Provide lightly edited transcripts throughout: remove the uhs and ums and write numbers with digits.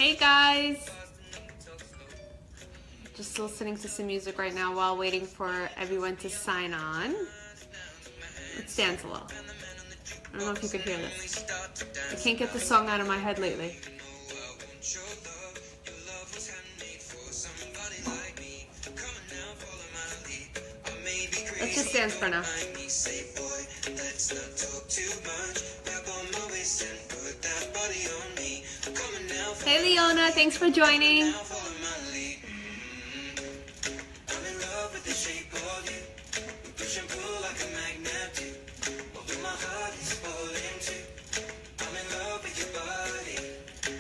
Hey guys! Just listening to some music right now while waiting for everyone to sign on. Let's dance a little. I don't know if you could hear this. I can't get the song out of my head lately. Let's just dance for now. Hey Leona, thanks for joining.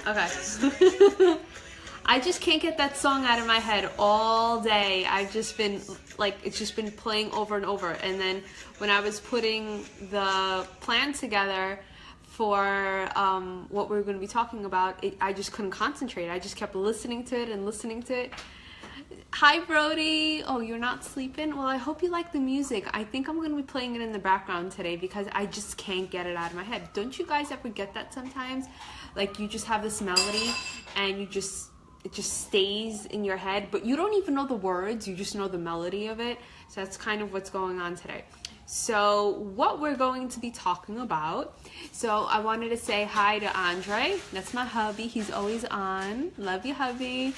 Okay. I just can't get that song out of my head all day. I've just been like, it's just been playing over and over. And then when I was putting the plan together for what we were going to be talking about, I just couldn't concentrate. I just kept listening to it and listening to it. Hi Brody. Oh, you're not sleeping? Well, I hope you like the music. I think I'm going to be playing it in the background today because I just can't get it out of my head. Don't you guys ever get that sometimes? Like you just have this melody and it just stays in your head, but you don't even know the words, you just know the melody of it. So that's kind of what's going on today. So what we're going to be talking about, so I wanted to say hi to Andre. That's my hubby. He's always on. Love you, hubby.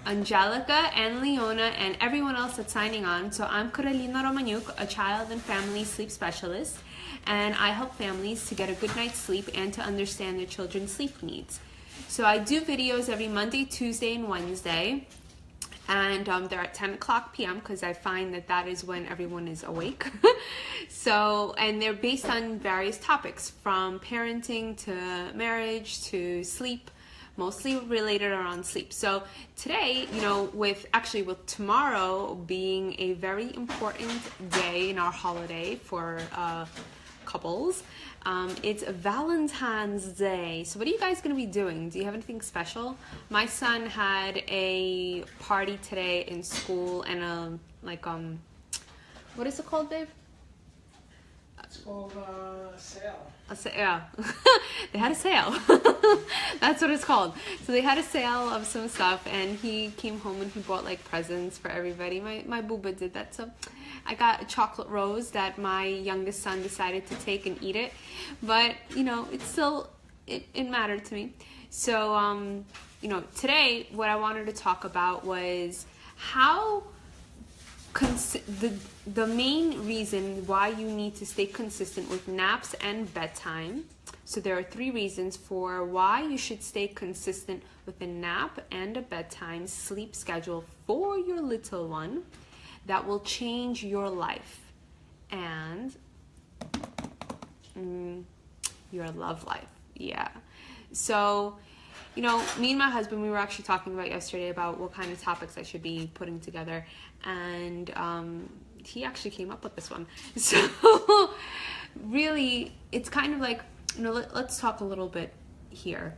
Angelica and Leona and everyone else that's signing on. So I'm Carolina Romaniuk, a child and family sleep specialist, and I help families to get a good night's sleep and to understand their children's sleep needs. So I do videos every Monday, Tuesday, and Wednesday, and they're at 10 o'clock p.m. because I find that is when everyone is awake. So, and they're based on various topics from parenting to marriage to sleep, mostly related around sleep. So today, you know, with tomorrow being a very important day in our holiday for couples, it's Valentine's Day. So what are you guys going to be doing? Do you have anything special? My son had a party today in school and what is it called, babe? It's called a sale. Yeah, they had a sale. That's what it's called. So they had a sale of some stuff, and he came home and he bought like presents for everybody. My booba did that. So I got a chocolate rose that my youngest son decided to take and eat it, but you know, it mattered to me. So you know, today what I wanted to talk about was how the main reason why you need to stay consistent with naps and bedtime. So there are 3 reasons for why you should stay consistent with a nap and a bedtime sleep schedule for your little one that will change your life and your love life. Yeah. So, you know, me and my husband, we were actually talking about yesterday about what kind of topics I should be putting together, and he actually came up with this one. So really, it's kind of like, you know, let's talk a little bit here.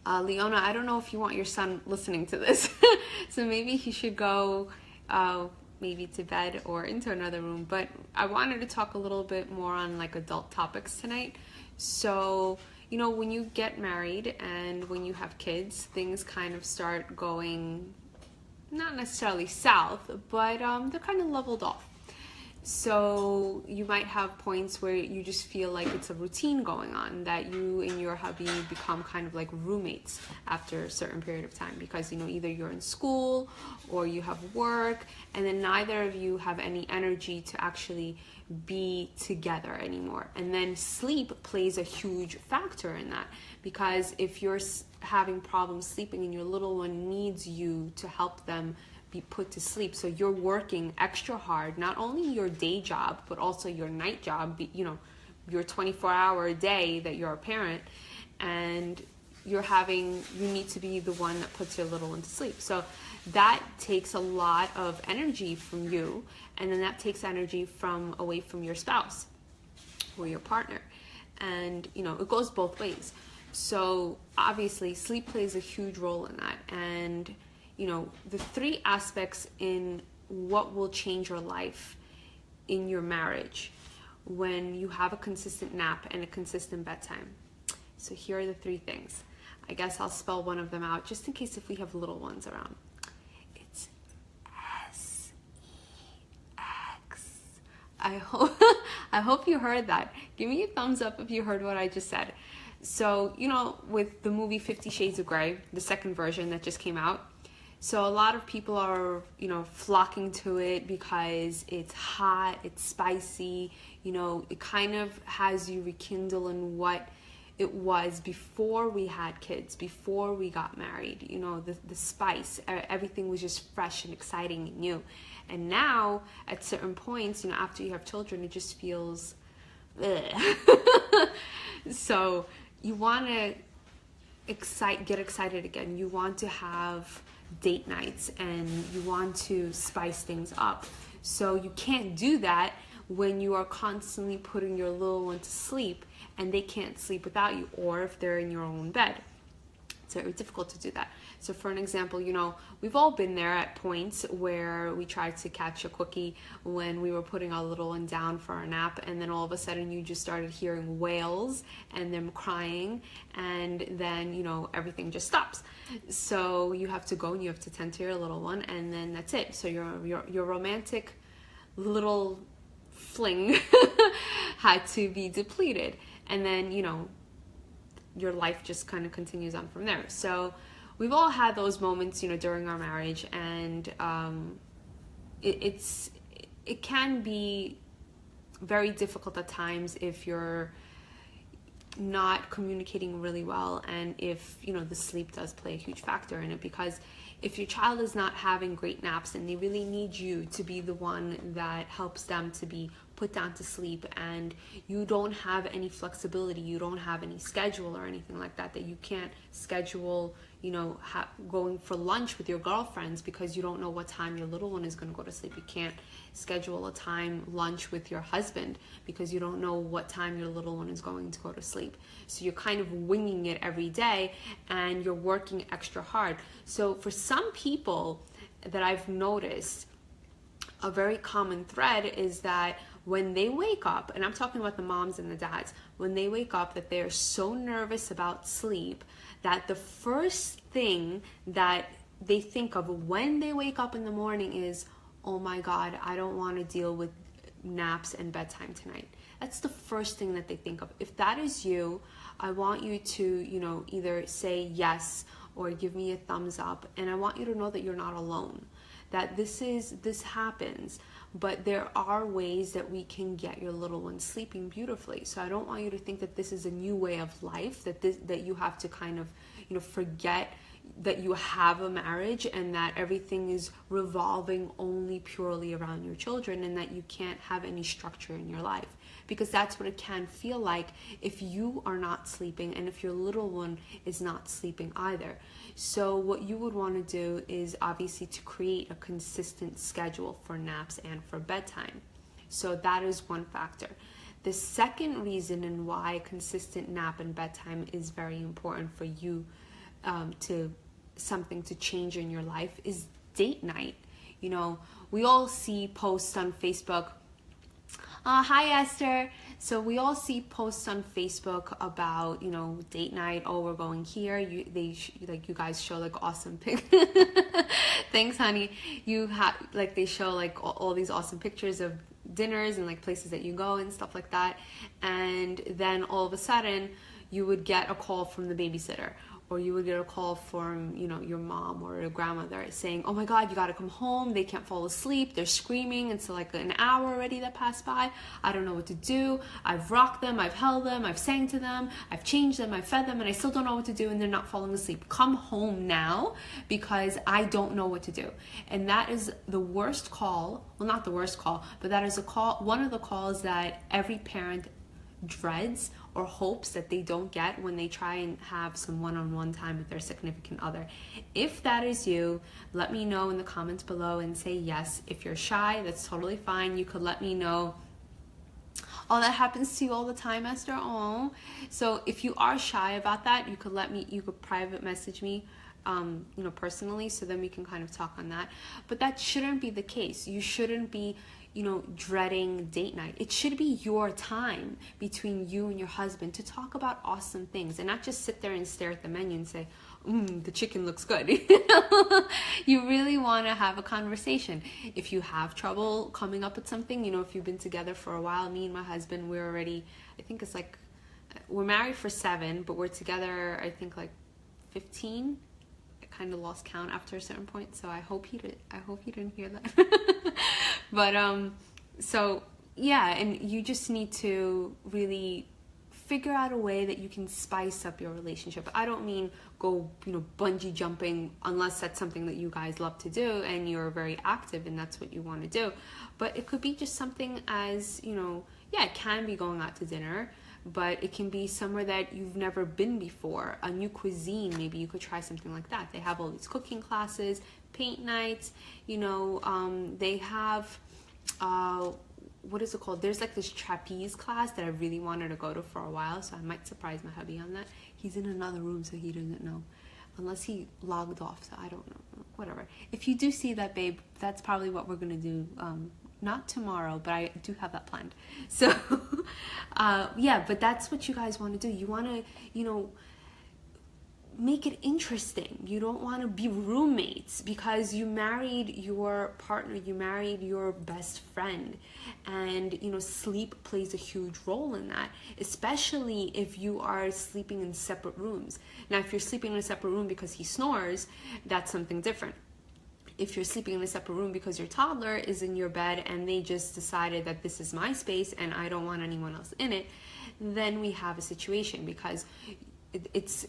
Leona, I don't know if you want your son listening to this, so maybe he should go maybe to bed or into another room, but I wanted to talk a little bit more on like adult topics tonight. So, you know, when you get married and when you have kids, things kind of start going, not necessarily south, but they're kind of leveled off. So you might have points where you just feel like it's a routine going on, that you and your hubby become kind of like roommates after a certain period of time, because, you know, either you're in school or you have work, and then neither of you have any energy to actually be together anymore. And then sleep plays a huge factor in that, because if you're having problems sleeping and your little one needs you to help them be put to sleep, so you're working extra hard, not only your day job but also your night job, you know, your 24-hour day that you're a parent, and you need to be the one that puts your little one to sleep. So that takes a lot of energy from you, and then that takes energy away from your spouse or your partner, and you know, it goes both ways. So obviously sleep plays a huge role in that. And you know, the 3 aspects in what will change your life in your marriage when you have a consistent nap and a consistent bedtime. So here are the 3 things. I guess I'll spell one of them out just in case if we have little ones around. It's Sex. I hope you heard that. Give me a thumbs up if you heard what I just said. So, you know, with the movie 50 Shades of Grey, the second version that just came out, so a lot of people are, you know, flocking to it because it's hot, it's spicy, you know, it kind of has you rekindle in what it was before we had kids, before we got married. You know, the spice, everything was just fresh and exciting and new. And now, at certain points, you know, after you have children, it just feels, so you want to get excited again. You want to have date nights and you want to spice things up. So you can't do that when you are constantly putting your little one to sleep and they can't sleep without you, or if they're in your own bed. It's very difficult to do that. So for an example, you know, we've all been there at points where we tried to catch a quickie when we were putting our little one down for a nap, and then all of a sudden you just started hearing wails and them crying, and then, you know, everything just stops. So you have to go and you have to tend to your little one, and then that's it. So your romantic little fling had to be depleted, and then, you know, your life just kind of continues on from there. So we've all had those moments, you know, during our marriage, and it can be very difficult at times if you're not communicating really well, and if, you know, the sleep does play a huge factor in it, because if your child is not having great naps and they really need you to be the one that helps them to be put down to sleep, and you don't have any flexibility, you don't have any schedule or anything like that, that you can't schedule, you know, going for lunch with your girlfriends because you don't know what time your little one is going to go to sleep. You can't schedule a time lunch with your husband because you don't know what time your little one is going to go to sleep. So you're kind of winging it every day and you're working extra hard. So for some people that I've noticed, a very common thread is that when they wake up, and I'm talking about the moms and the dads, when they wake up, that they're so nervous about sleep that the first thing that they think of when they wake up in the morning is, oh my God, I don't want to deal with naps and bedtime tonight. That's the first thing that they think of. If that is you, I want you to, you know, either say yes or give me a thumbs up, and I want you to know that you're not alone, that this happens, but there are ways that we can get your little one sleeping beautifully. So I don't want you to think that this is a new way of life, that you have to kind of, you know, forget that you have a marriage and that everything is revolving only purely around your children, and that you can't have any structure in your life, because that's what it can feel like if you are not sleeping and if your little one is not sleeping either. So what you would want to do is obviously to create a consistent schedule for naps and for bedtime. So that is one factor. The second reason and why consistent nap and bedtime is very important for you to something to change in your life is date night. You know, we all see posts on Facebook. Hi Esther. So we all see posts on Facebook about, you know, date night. Oh, we're going here. You guys show like awesome pic. Thanks, honey. You have like they show like all these awesome pictures of dinners and like places that you go and stuff like that. And then all of a sudden, you would get a call from the babysitter, or you would get a call from, you know, your mom or your grandmother saying, oh my God, you gotta come home. They can't fall asleep. They're screaming. It's like an hour already that passed by. I don't know what to do. I've rocked them. I've held them. I've sang to them. I've changed them. I've fed them, and I still don't know what to do, and they're not falling asleep. Come home now because I don't know what to do. And that is the worst call. Well, not the worst call, but that is a call, one of the calls that every parent dreads or hopes that they don't get when they try and have some one-on-one time with their significant other. If that is you, let me know in the comments below and say yes. If you're shy, that's totally fine. You could let me know. Oh, that happens to you all the time, Esther. Oh, so if you are shy about that, you could private message me, you know, personally, so then we can kind of talk on that. But that shouldn't be the case. You shouldn't be, dreading date night. It should be your time between you and your husband to talk about awesome things and not just sit there and stare at the menu and say, the chicken looks good. You really want to have a conversation. If you have trouble coming up with something, if you've been together for a while, me and my husband, we're already, I think it's like, we're married for 7, but we're together, I think like 15. I kind of lost count after a certain point, so I hope he didn't hear that. But so yeah, and you just need to really figure out a way that you can spice up your relationship. I don't mean go, bungee jumping, unless that's something that you guys love to do and you're very active and that's what you want to do. But it could be just something as, yeah, it can be going out to dinner, but it can be somewhere that you've never been before, a new cuisine. Maybe you could try something like that. They have all these cooking classes, paint nights, they have, what is it called? There's like this trapeze class that I really wanted to go to for a while, so I might surprise my hubby on that. He's in another room, so he doesn't know. Unless he logged off, so I don't know. Whatever. If you do see that, babe, that's probably what we're going to do. Not tomorrow, but I do have that planned. So, yeah, but that's what you guys want to do. You want to, make it interesting. You don't want to be roommates because you married your partner, you married your best friend, and sleep plays a huge role in that, especially if you are sleeping in separate rooms. Now, if you're sleeping in a separate room because he snores, that's something different. If you're sleeping in a separate room because your toddler is in your bed and they just decided that this is my space and I don't want anyone else in it, then we have a situation because it's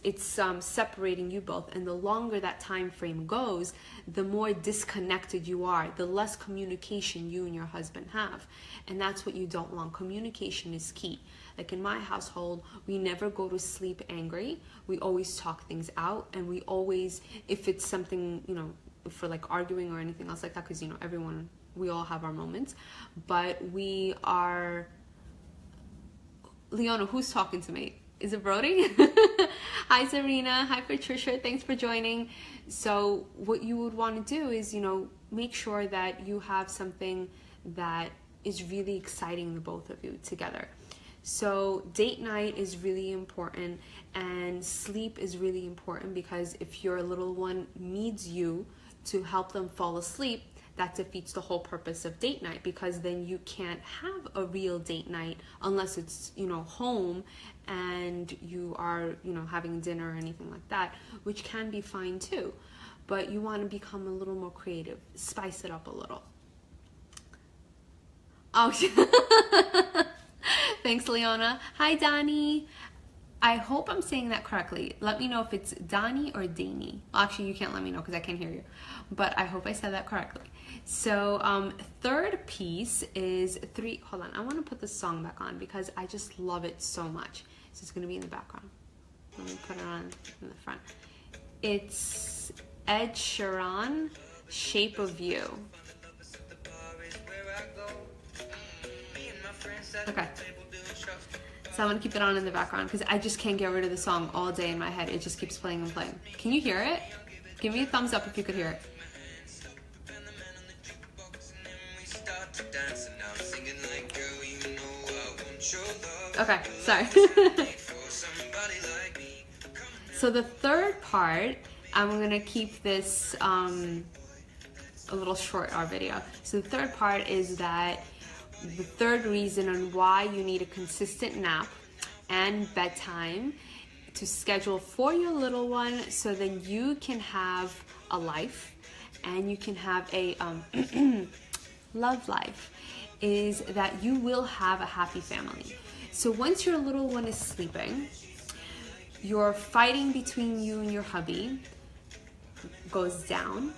separating you both, and the longer that time frame goes, the more disconnected you are, the less communication you and your husband have, and that's what you don't want. Communication is key. Like in my household, we never go to sleep angry. We always talk things out, and we always, if it's something, for like arguing or anything else like that, because we all have our moments, but we are, Leona, who's talking to me? Is it Brody? Hi, Serena. Hi, Patricia. Thanks for joining. So what you would want to do is, make sure that you have something that is really exciting the both of you together. So date night is really important, and sleep is really important, because if your little one needs you to help them fall asleep, that defeats the whole purpose of date night, because then you can't have a real date night unless it's, home and you are, having dinner or anything like that, which can be fine too. But you want to become a little more creative, spice it up a little. Oh, thanks, Leona. Hi, Donnie. I hope I'm saying that correctly. Let me know if it's Donnie or Danny. Well, actually, you can't let me know because I can't hear you. But I hope I said that correctly. So, third piece is hold on. I want to put this song back on because I just love it so much. So it's going to be in the background. Let me put it on in the front. It's Ed Sheeran, Shape of You. Okay. So I'm going to keep it on in the background because I just can't get rid of the song all day in my head. It just keeps playing and playing. Can you hear it? Give me a thumbs up if you could hear it. Okay, sorry. So the third part, I'm going to keep this a little short, our video. So the third part is that the third reason on why you need a consistent nap and bedtime to schedule for your little one, so then you can have a life and you can have a love life, is that you will have a happy family. So once your little one is sleeping, your fighting between you and your hubby goes down,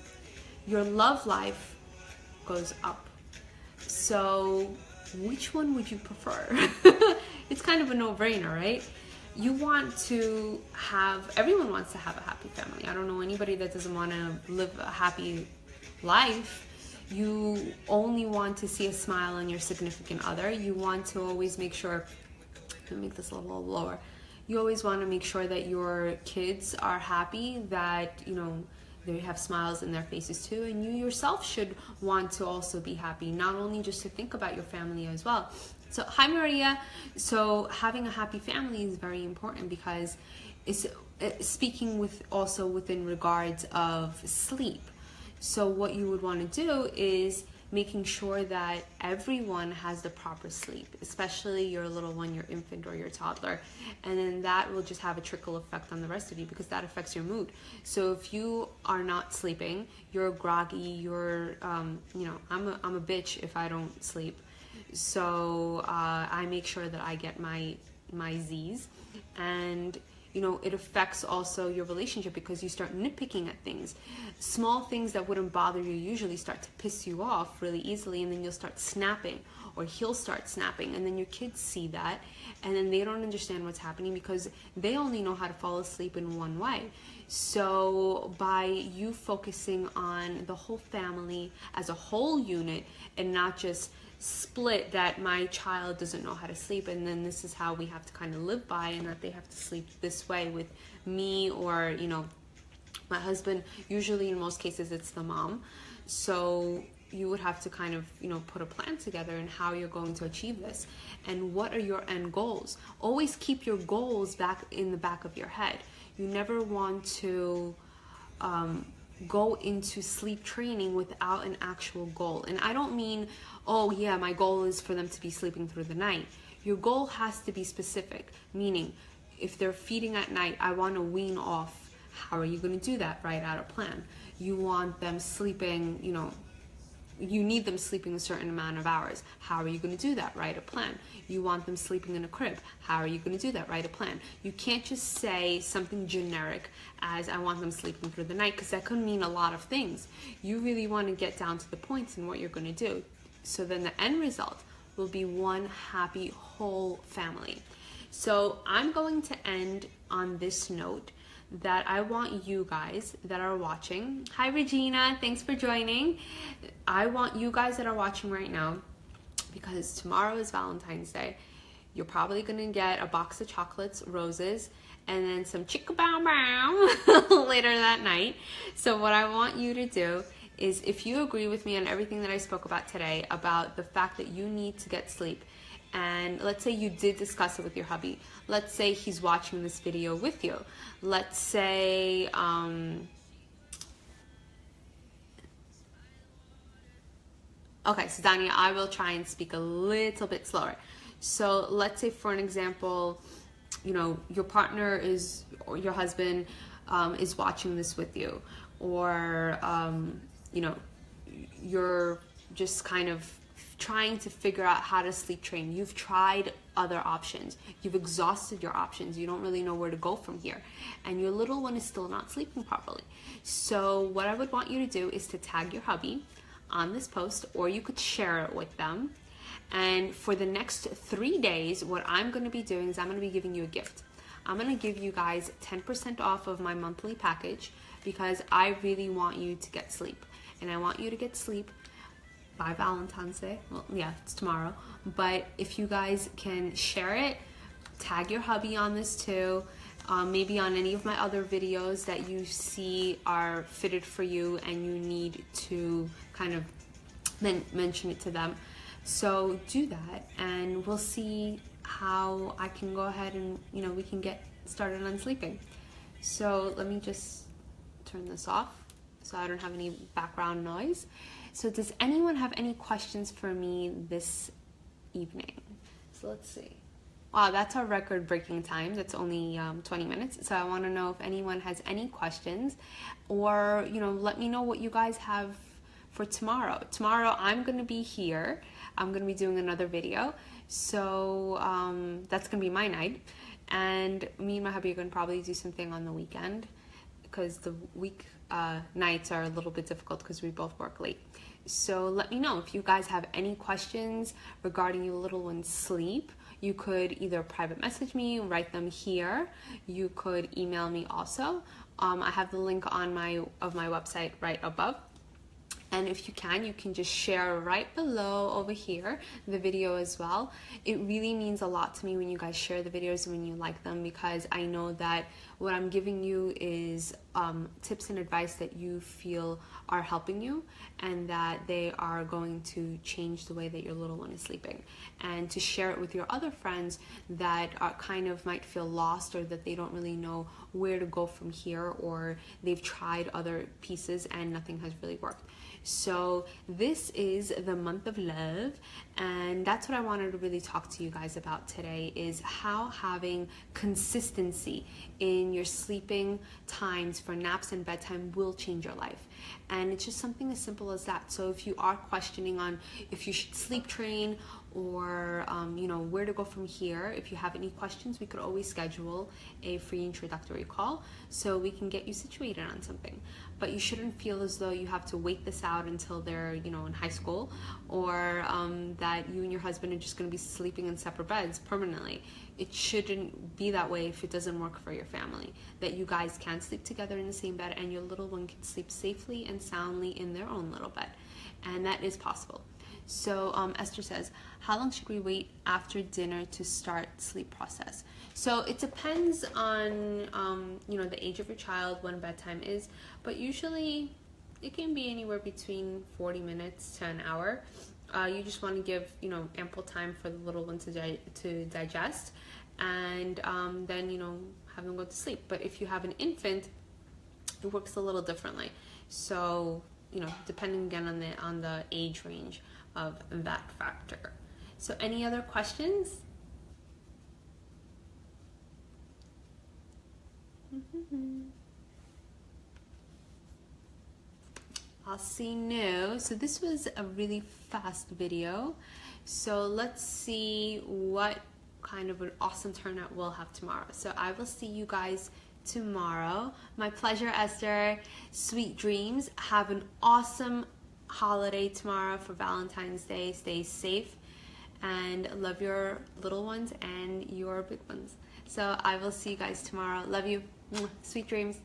your love life goes up. So which one would you prefer? It's kind of a no-brainer, right? You want to have, everyone wants to have a happy family. I don't know anybody that doesn't want to live a happy life. You only want to see a smile on your significant other. You want to always make sure, let me make this a little lower. You always want to make sure that your kids are happy, that, they have smiles in their faces too, and you yourself should want to also be happy, not only just to think about your family as well. So hi Maria. So having a happy family is very important because it's speaking with also within regards of sleep. So what you would want to do is making sure that everyone has the proper sleep, especially your little one, your infant or your toddler. And then that will just have a trickle effect on the rest of you because that affects your mood. So if you are not sleeping, you're groggy, you're, you know, I'm a bitch if I don't sleep. So I make sure that I get my Z's, and you know, it affects also your relationship because you start nitpicking at things. Small things that wouldn't bother you usually start to piss you off really easily, and then you'll start snapping, or he'll start snapping, and then your kids see that, and then they don't understand what's happening because they only know how to fall asleep in one way. So by you focusing on the whole family as a whole unit and not just split that my child doesn't know how to sleep and then this is how we have to kind of live by, and that they have to sleep this way with me or, you know, my husband. Usually in most cases it's the mom. So you would have to kind of, you know, put a plan together and how you're going to achieve this and what are your end goals. Always keep your goals back in the back of your head. You never want to go into sleep training without an actual goal. And I don't mean, oh yeah, my goal is for them to be sleeping through the night. Your goal has to be specific, meaning if they're feeding at night, I want to wean off. How are you going to do that? Write out a plan. You want them sleeping, you know, you need them sleeping a certain amount of hours. How are you going to do that? Write a plan. You want them sleeping in a crib. How are you going to do that? Write a plan. You can't just say something generic as I want them sleeping through the night, because that could mean a lot of things. You really want to get down to the points in what you're going to do. So then the end result will be one happy whole family. So I'm going to end on this note that I want you guys that are watching. Hi Regina, thanks for joining. I want you guys that are watching right now, because tomorrow is Valentine's Day. You're probably gonna get a box of chocolates, roses, and then some chicka bow bow later that night. So what I want you to do is, if you agree with me on everything that I spoke about today, about the fact that you need to get sleep, and let's say you did discuss it with your hubby. Let's say he's watching this video with you. Let's say, okay, so Dania, I will try and speak a little bit slower. So let's say, for an example, you know, your partner is, or your husband is watching this with you, or, you know, you're just kind of trying to figure out how to sleep train. You've tried other options. You've exhausted your options. You don't really know where to go from here. And your little one is still not sleeping properly. So what I would want you to do is to tag your hubby on this post, or you could share it with them. And for the next 3 days, what I'm going to be doing is I'm going to be giving you a gift. I'm going to give you guys 10% off of my monthly package, because I really want you to get sleep. And I want you to get sleep by Valentine's Day. Well, yeah, it's tomorrow. But if you guys can share it, tag your hubby on this too. Maybe on any of my other videos that you see are fitted for you and you need to kind of mention it to them. So do that, and we'll see how I can go ahead and, you know, we can get started on sleeping. So let me just turn this off so I don't have any background noise. So does anyone have any questions for me this evening? So let's see. Wow, that's our record-breaking time. That's only 20 minutes. So I want to know if anyone has any questions, or, you know, let me know what you guys have for tomorrow. Tomorrow I'm going to be here. I'm going to be doing another video. So that's going to be my night. And me and my hubby are going to probably do something on the weekend, because the week nights are a little bit difficult because we both work late. So let me know if you guys have any questions regarding your little one's sleep. You could either private message me, write them here. You could email me also. I have the link on my website right above. And if you can just share right below over here the video as well. It really means a lot to me when you guys share the videos and when you like them, because I know that What I'm giving you is tips and advice that you feel are helping you and that they are going to change the way that your little one is sleeping, and to share it with your other friends that are kind of might feel lost, or that they don't really know where to go from here, or they've tried other pieces and nothing has really worked. So this is the month of love, and that's what I wanted to really talk to you guys about today, is how having consistency in your sleeping times for naps and bedtime will change your life. And it's just something as simple as that. So if you are questioning on if you should sleep train, or where to go from here, if you have any questions, we could always schedule a free introductory call so we can get you situated on something. But you shouldn't feel as though you have to wait this out until they're in high school, or that you and your husband are just going to be sleeping in separate beds permanently. It shouldn't be that way if it doesn't work for your family, that you guys can sleep together in the same bed and your little one can sleep safely and soundly in their own little bed, and that is possible. So Esther says, how long should we wait after dinner to start sleep process? So it depends on the age of your child, when bedtime is, but usually it can be anywhere between 40 minutes to an hour. You just want to give ample time for the little one to digest, and then have them go to sleep. But if you have an infant, it works a little differently. So depending again on the age range of that factor. So any other questions? I'll see no. So this was a really fast video. So let's see what kind of an awesome turnout we'll have tomorrow. So I will see you guys tomorrow. My pleasure, Esther. Sweet dreams. Have an awesome holiday tomorrow for Valentine's Day. Stay safe and love your little ones and your big ones. So I will see you guys tomorrow. Love you. Sweet dreams.